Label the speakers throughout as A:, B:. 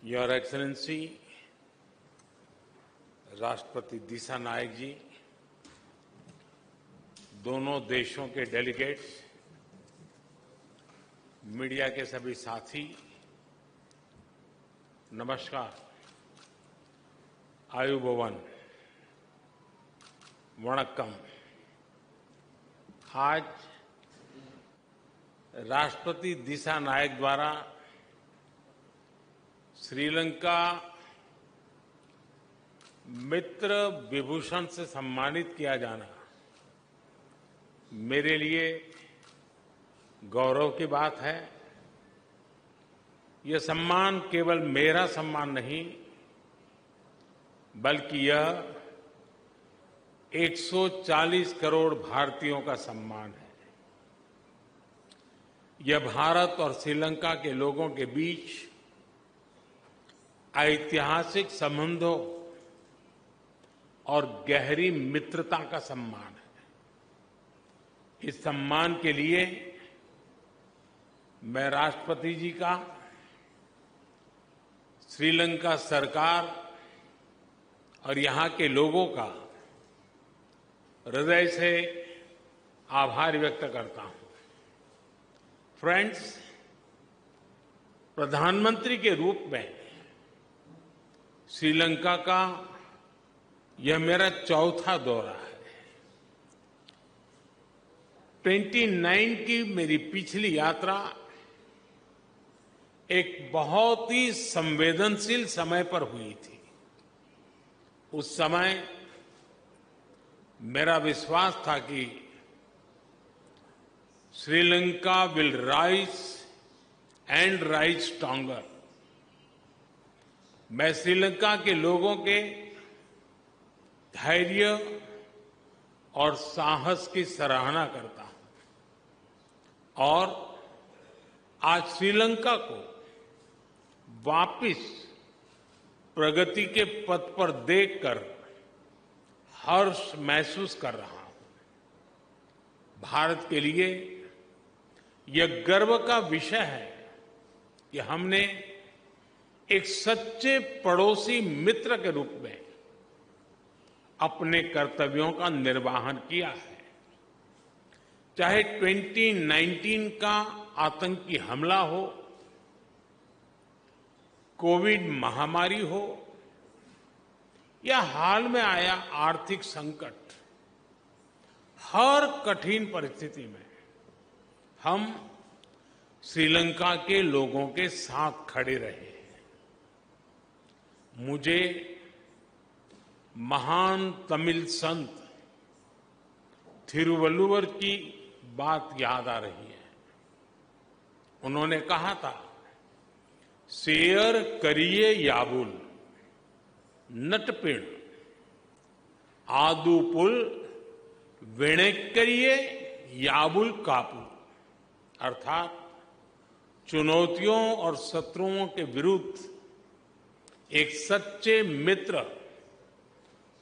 A: Your excellency राष्ट्रपति दिशा नायक जी, दोनों देशों के डेलीगेट्स, मीडिया के सभी साथी, नमस्कार। आयुबोवन, वणक्कम। आज राष्ट्रपति दिशा नायक द्वारा श्रीलंका मित्र विभूषण से सम्मानित किया जाना मेरे लिए गौरव की बात है। यह सम्मान केवल मेरा सम्मान नहीं, बल्कि यह 140 करोड़ भारतीयों का सम्मान है। यह भारत और श्रीलंका के लोगों के बीच ऐतिहासिक संबंधों और गहरी मित्रता का सम्मान है। इस सम्मान के लिए मैं राष्ट्रपति जी का, श्रीलंका सरकार और यहां के लोगों का हृदय से आभार व्यक्त करता हूं। फ्रेंड्स, प्रधानमंत्री के रूप में श्रीलंका का यह मेरा चौथा दौरा है। 29 की मेरी पिछली यात्रा एक बहुत ही संवेदनशील समय पर हुई थी। उस समय मेरा विश्वास था कि Sri Lanka will rise and rise stronger. मैं श्रीलंका के लोगों के धैर्य और साहस की सराहना करता हूं और आज श्रीलंका को वापस प्रगति के पथ पर देखकर हर्ष महसूस कर रहा हूं। भारत के लिए यह गर्व का विषय है कि हमने एक सच्चे पड़ोसी मित्र के रूप में अपने कर्तव्यों का निर्वहन किया है। चाहे 2019 का आतंकी हमला हो, कोविड महामारी हो या हाल में आया आर्थिक संकट, हर कठिन परिस्थिति में हम श्रीलंका के लोगों के साथ खड़े रहे। मुझे महान तमिल संत थिरुवल्लुवर की बात याद आ रही है। उन्होंने कहा था, शेयर करिए याबुल नटपिण आदुपुल वेणेक्करिए याबुल कापू। अर्थात चुनौतियों और शत्रुओं के विरुद्ध एक सच्चे मित्र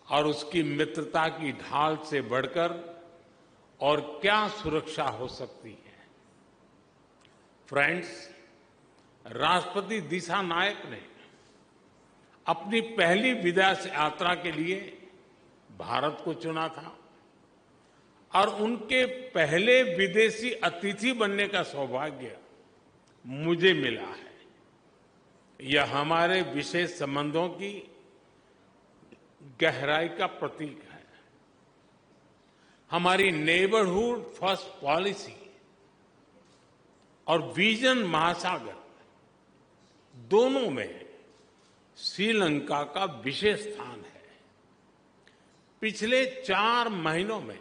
A: और उसकी मित्रता की ढाल से बढ़कर और क्या सुरक्षा हो सकती है। फ्रेंड्स, राष्ट्रपति दिशा नायक ने अपनी पहली विदेश यात्रा के लिए भारत को चुना था और उनके पहले विदेशी अतिथि बनने का सौभाग्य मुझे मिला है। यह हमारे विशेष संबंधों की गहराई का प्रतीक है। हमारी नेबरहुड फर्स्ट पॉलिसी और विजन महासागर दोनों में श्रीलंका का विशेष स्थान है। पिछले 4 महीनों में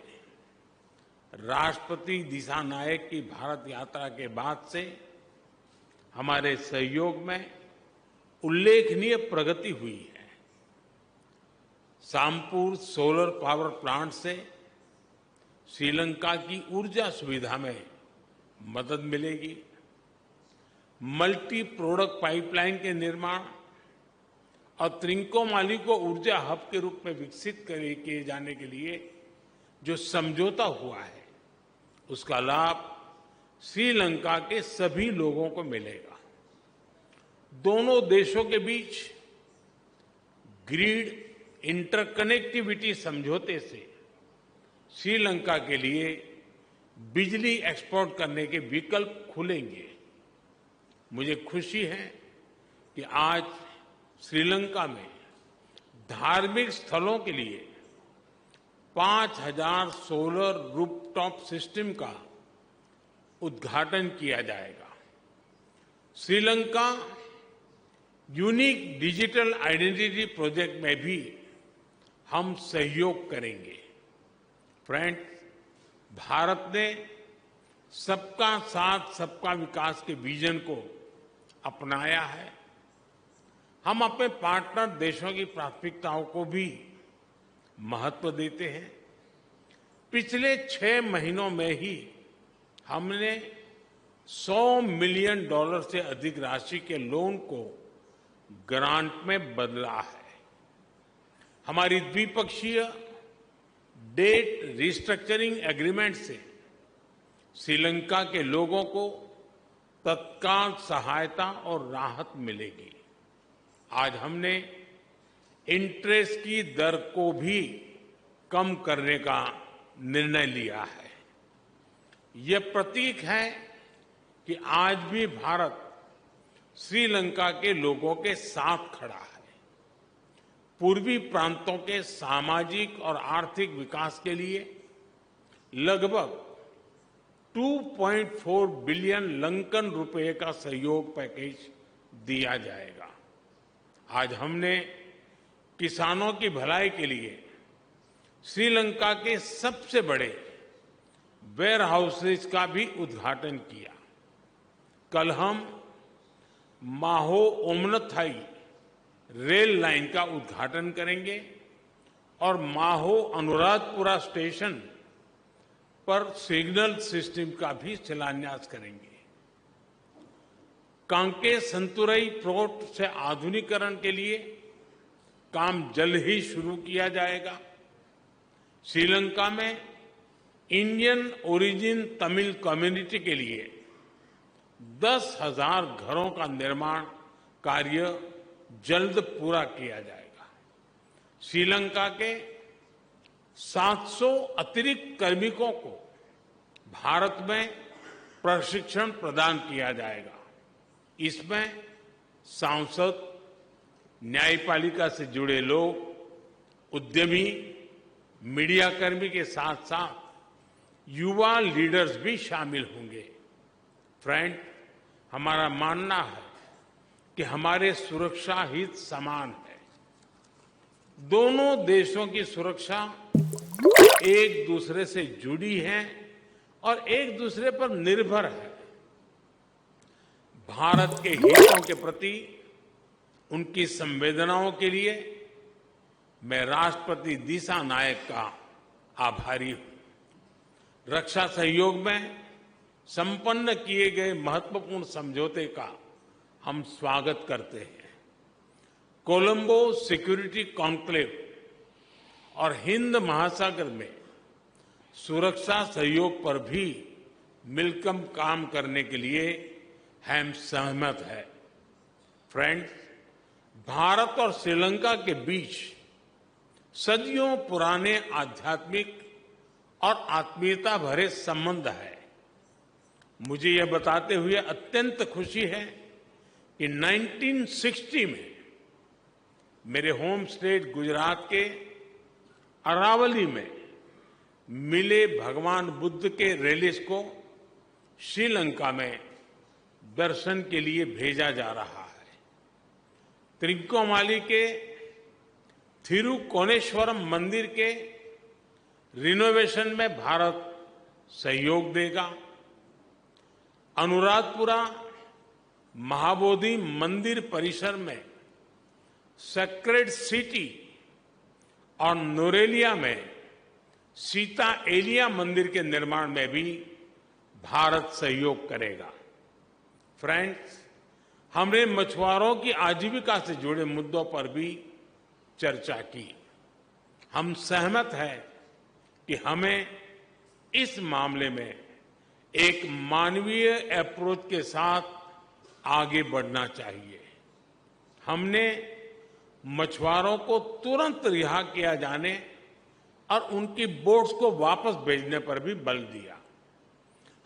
A: राष्ट्रपति दिशा नायक की भारत यात्रा के बाद से हमारे सहयोग में उल्लेखनीय प्रगति हुई है। सामपुर सोलर पावर प्लांट से श्रीलंका की ऊर्जा सुविधा में मदद मिलेगी। मल्टी प्रोडक्ट पाइपलाइन के निर्माण और त्रिंकोमाली को ऊर्जा हब के रूप में विकसित किए जाने के लिए जो समझौता हुआ है, उसका लाभ श्रीलंका के सभी लोगों को मिलेगा। दोनों देशों के बीच ग्रिड इंटरकनेक्टिविटी समझौते से श्रीलंका के लिए बिजली एक्सपोर्ट करने के विकल्प खुलेंगे। मुझे खुशी है कि आज श्रीलंका में धार्मिक स्थलों के लिए 5,000 सोलर रूफटॉप सिस्टम का उद्घाटन किया जाएगा। Sri Lanka unique digital identity project में भी हम सहयोग करेंगे। फ्रेंड्स, भारत ने सबका साथ सबका विकास के विजन को अपनाया है। हम अपने पार्टनर देशों की प्राथमिकताओं को भी महत्व देते हैं। पिछले 6 महीनों में ही हमने $100 मिलियन से अधिक राशि के लोन को ग्रांट में बदला है। हमारी द्विपक्षीय डेट रिस्ट्रक्चरिंग एग्रीमेंट से श्रीलंका के लोगों को तत्काल सहायता और राहत मिलेगी। आज हमने इंटरेस्ट की दर को भी कम करने का निर्णय लिया है। यह प्रतीक है कि आज भी भारत श्रीलंका के लोगों के साथ खड़ा है। पूर्वी प्रांतों के सामाजिक और आर्थिक विकास के लिए लगभग 2.4 बिलियन लंकन रुपए का सहयोग पैकेज दिया जाएगा। आज हमने किसानों की भलाई के लिए श्रीलंका के सबसे बड़े वेयर हाउसेज का भी उद्घाटन किया। कल हम माहो ओमनथाई रेल लाइन का उद्घाटन करेंगे और माहो अनुराधपुरा स्टेशन पर सिग्नल सिस्टम का भी शिलान्यास करेंगे। कांके संतुरई पोर्ट से आधुनिकीकरण के लिए काम जल्द ही शुरू किया जाएगा। श्रीलंका में इंडियन ओरिजिन तमिल कम्युनिटी के लिए 10,000 घरों का निर्माण कार्य जल्द पूरा किया जाएगा। श्रीलंका के 700 अतिरिक्त कार्मिकों को भारत में प्रशिक्षण प्रदान किया जाएगा। इसमें सांसद, न्यायपालिका से जुड़े लोग, उद्यमी, मीडियाकर्मी के साथ साथ युवा लीडर्स भी शामिल होंगे। फ्रेंड, हमारा मानना है कि हमारे सुरक्षा हित समान है। दोनों देशों की सुरक्षा एक दूसरे से जुड़ी है और एक दूसरे पर निर्भर है। भारत के हितों के प्रति उनकी संवेदनाओं के लिए मैं राष्ट्रपति दिशा नायक का आभारी हूं। रक्षा सहयोग में संपन्न किए गए महत्वपूर्ण समझौते का हम स्वागत करते हैं। कोलंबो सिक्योरिटी कॉन्क्लेव और हिंद महासागर में सुरक्षा सहयोग पर भी मिलकर काम करने के लिए हम सहमत हैं। फ्रेंड्स, भारत और श्रीलंका के बीच सदियों पुराने आध्यात्मिक और आत्मीयता भरे संबंध है। मुझे यह बताते हुए अत्यंत खुशी है कि 1960 में मेरे होम स्टेट गुजरात के अरावली में मिले भगवान बुद्ध के रेलिस को श्रीलंका में दर्शन के लिए भेजा जा रहा है। त्रिकोमाली के थिरुकोनेश्वरम मंदिर के रिनोवेशन में भारत सहयोग देगा। अनुराधपुरा महाबोधि मंदिर परिसर में सेक्रेड सिटी और नोरेलिया में सीता एलिया मंदिर के निर्माण में भी भारत सहयोग करेगा। फ्रेंड्स, हमने मछुआरों की आजीविका से जुड़े मुद्दों पर भी चर्चा की। हम सहमत हैं कि हमें इस मामले में एक मानवीय अप्रोच के साथ आगे बढ़ना चाहिए। हमने मछुआरों को तुरंत रिहा किया जाने और उनकी बोट्स को वापस भेजने पर भी बल दिया।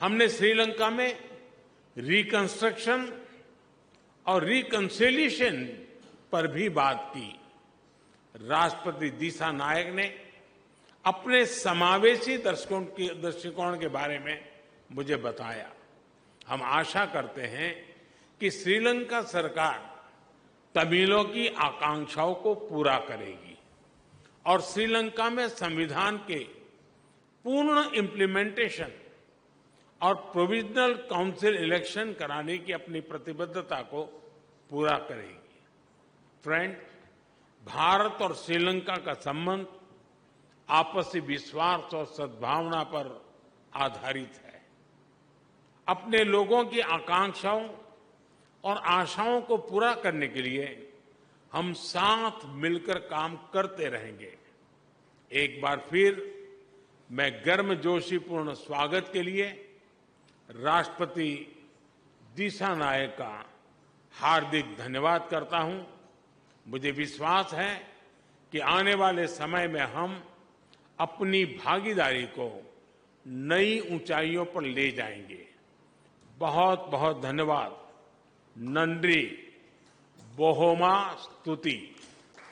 A: हमने श्रीलंका में रिकंस्ट्रक्शन और रिकंसिलिएशन पर भी बात की। राष्ट्रपति दिशानायक ने अपने समावेशी दृष्टिकोण के बारे में मुझे बताया। हम आशा करते हैं कि श्रीलंका सरकार तमिलों की आकांक्षाओं को पूरा करेगी और श्रीलंका में संविधान के पूर्ण इम्प्लीमेंटेशन और प्रोविजनल काउंसिल इलेक्शन कराने की अपनी प्रतिबद्धता को पूरा करेगी। फ्रेंड, भारत और श्रीलंका का संबंध आपसी विश्वास और सद्भावना पर आधारित है। अपने लोगों की आकांक्षाओं और आशाओं को पूरा करने के लिए हम साथ मिलकर काम करते रहेंगे। एक बार फिर मैं गर्मजोशीपूर्ण स्वागत के लिए राष्ट्रपति दिशानायक का हार्दिक धन्यवाद करता हूं। मुझे विश्वास है कि आने वाले समय में हम अपनी भागीदारी को नई ऊंचाइयों पर ले जाएंगे। बहुत बहुत धन्यवाद। नंद्री बोहोमा स्तुति।